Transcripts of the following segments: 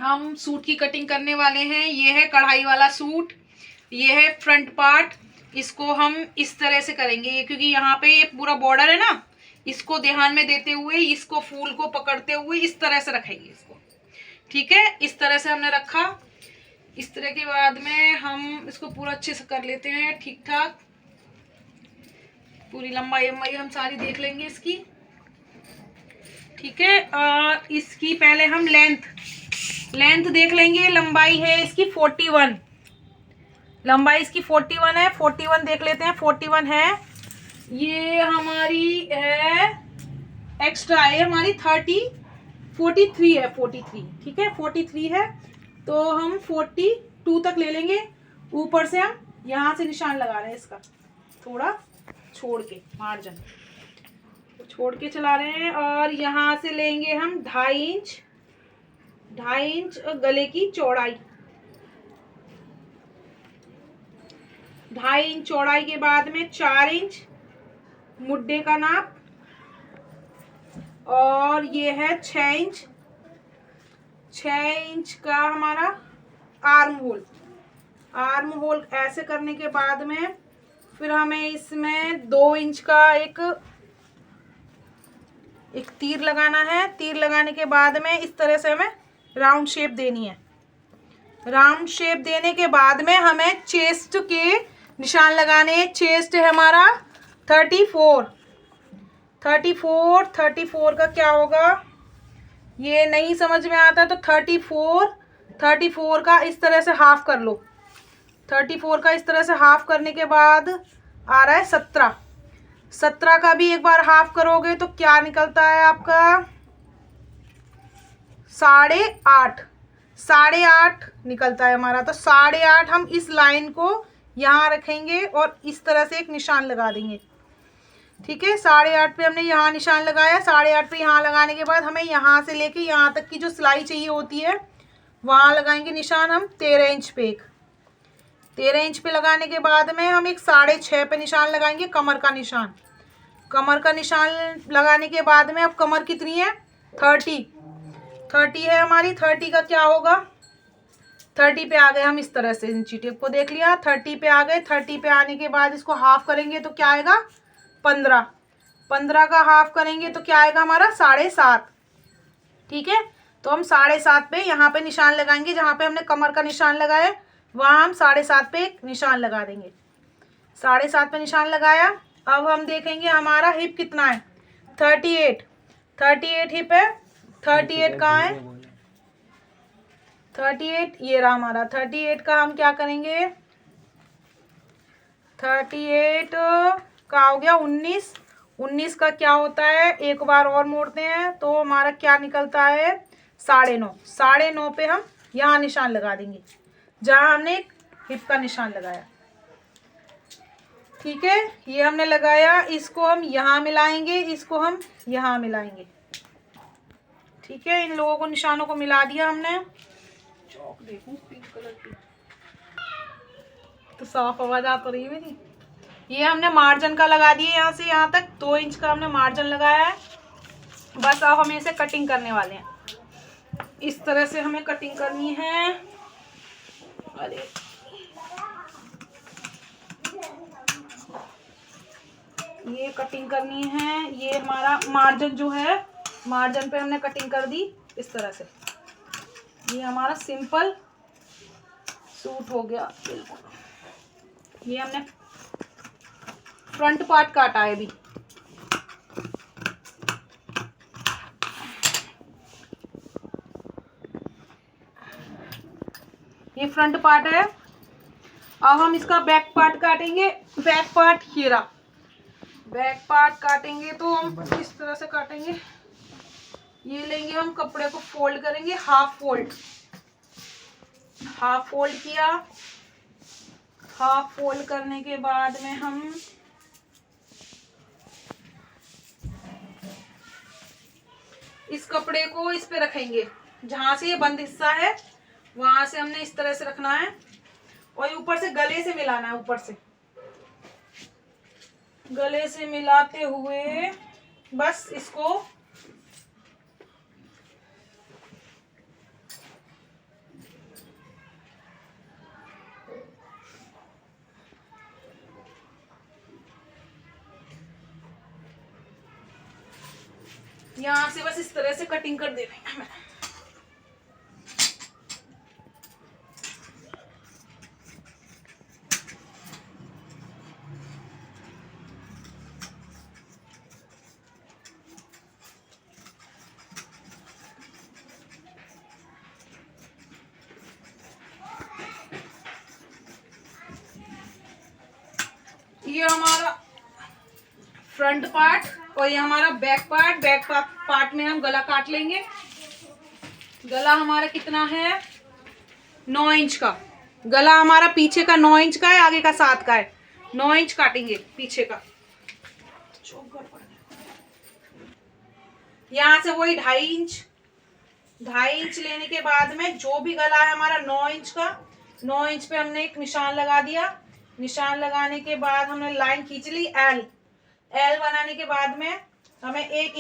हम सूट की कटिंग करने वाले हैं। ये है कढ़ाई वाला सूट, ये है फ्रंट पार्ट। इसको हम इस तरह से करेंगे क्योंकि यहाँ पे ये पूरा बॉर्डर है ना, इसको ध्यान में देते हुए इसको फूल को पकड़ते हुए इस तरह से रखेंगे इसको। ठीक है, इस तरह से हमने रखा। इस तरह के बाद में हम इसको पूरा अच्छे से कर लेते हैं ठीक ठाक। पूरी लंबाई हम सारी देख लेंगे इसकी। ठीक है, इसकी पहले हम लेंथ देख लेंगे। लंबाई है इसकी 41, लंबाई इसकी 41 है। 41 देख लेते हैं, 41 है। ये हमारी है एक्स्ट्रा है, हमारी 43 है, 43। ठीक है, 43 है तो हम 42 तक ले लेंगे। ऊपर से हम यहाँ से निशान लगा रहे हैं इसका, थोड़ा छोड़ के मार्जिन छोड़ के चला रहे हैं। और यहाँ से लेंगे हम 2.5 इंच गले की चौड़ाई। 2.5 इंच चौड़ाई के बाद में 4 इंच मुड्डे का नाप, और ये है 6 इंच का हमारा आर्म होल। ऐसे करने के बाद में फिर हमें इसमें 2 इंच का एक तीर लगाना है। तीर लगाने के बाद में इस तरह से हमें राउंड शेप देनी है। राउंड शेप देने के बाद में हमें चेस्ट के निशान लगाने हैं। चेस्ट है हमारा 34 का क्या होगा, ये नहीं समझ में आता तो 34 का इस तरह से हाफ कर लो। 34 का इस तरह से हाफ करने के बाद आ रहा है 17 का भी एक बार हाफ करोगे तो क्या निकलता है आपका 8.5 निकलता है हमारा। तो 8.5 हम इस लाइन को यहाँ रखेंगे और इस तरह से एक निशान लगा देंगे। ठीक है, 8.5 पे हमने यहाँ निशान लगाया। 8.5 पे यहाँ लगाने के बाद हमें यहाँ से लेके यहाँ तक की जो सिलाई चाहिए होती है वहाँ लगाएंगे निशान हम 13 इंच पे। 13 इंच पे लगाने के बाद में हम एक 6.5 पे निशान लगाएंगे, कमर का निशान लगाने के बाद में अब कमर कितनी है 30 है हमारी। 30 का क्या होगा, 30 पे आ गए हम इस तरह से इंची टेप को देख लिया। 30 पे आ गए। 30 पे आने के बाद इसको हाफ करेंगे तो क्या आएगा 15 का हाफ करेंगे तो क्या आएगा हमारा 7.5। ठीक है, तो हम 7.5 पे यहाँ पे निशान लगाएंगे। जहाँ पे हमने कमर का निशान लगाया वहाँ हम 7.5 पे एक निशान लगा देंगे। 7.5 पे निशान लगाया। अब हम देखेंगे हमारा हिप कितना है 38 हिप है। 38 कहाँ है 38, ये रहा हमारा 38 का हम क्या करेंगे 38 का हो गया 19 का क्या होता है, एक बार और मोड़ते हैं तो हमारा क्या निकलता है 9.5 पे हम यहाँ निशान लगा देंगे जहाँ हमने हिप का निशान लगाया। ठीक है, ये हमने लगाया। इसको हम यहाँ मिलाएंगे, इसको हम यहाँ मिलाएंगे। ठीक है, इन लोगों को निशानों को मिला दिया हमने। चौक देखूं पिंक कलर की तो साफ आवाज आ तो रही है मेरी। ये हमने मार्जिन का लगा दिया, यहाँ से यहाँ तक 2 इंच का हमने मार्जिन लगाया है। बस अब हम इसे कटिंग करने वाले हैं। इस तरह से हमें कटिंग करनी है। अरे ये कटिंग करनी है। ये हमारा मार्जिन जो है, मार्जिन पे हमने कटिंग कर दी इस तरह से। ये हमारा सिंपल सूट हो गया बिल्कुल। ये हमने फ्रंट पार्ट काटा है अभी। ये फ्रंट पार्ट है। अब हम इसका बैक पार्ट काटेंगे। बैक पार्ट हीरा, बैक पार्ट काटेंगे तो हम इस तरह से काटेंगे। ये लेंगे हम कपड़े को फोल्ड करेंगे, हाफ फोल्ड किया। हाफ फोल्ड करने के बाद में हम इस कपड़े को इस पे रखेंगे। जहां से ये बंद हिस्सा है वहां से हमने इस तरह से रखना है और ऊपर से गले से मिलाना है। ऊपर से गले से मिलाते हुए बस इसको यहाँ से बस इस तरह से कटिंग कर देनी है हमें। ये हमारा फ्रंट पार्ट और ये हमारा बैक पार्ट। बैक पार्ट में हम गला काट लेंगे। गला हमारा कितना है, 9 इंच का। गला हमारा पीछे का 9 इंच का है, आगे का 7 का है। 9 इंच काटेंगे पीछे का। यहाँ से वही 2.5 इंच लेने के बाद में जो भी गला है हमारा 9 इंच का, 9 इंच पे हमने एक निशान लगा दिया। निशान लगाने के बाद हमने लाइन खींच ली एल बनाने के बाद में हमें 1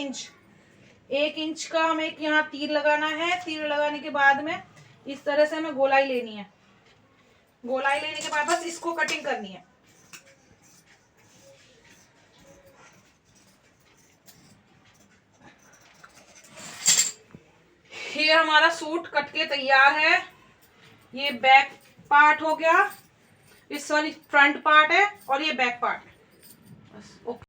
इंच का हमें एक यहाँ तीर लगाना है। तीर लगाने के बाद में इस तरह से हमें गोलाई लेनी है। गोलाई लेने के बाद बस इसको कटिंग करनी है। ये हमारा सूट कट के तैयार है। ये बैक पार्ट हो गया, इस वाली फ्रंट पार्ट है और ये बैक पार्ट।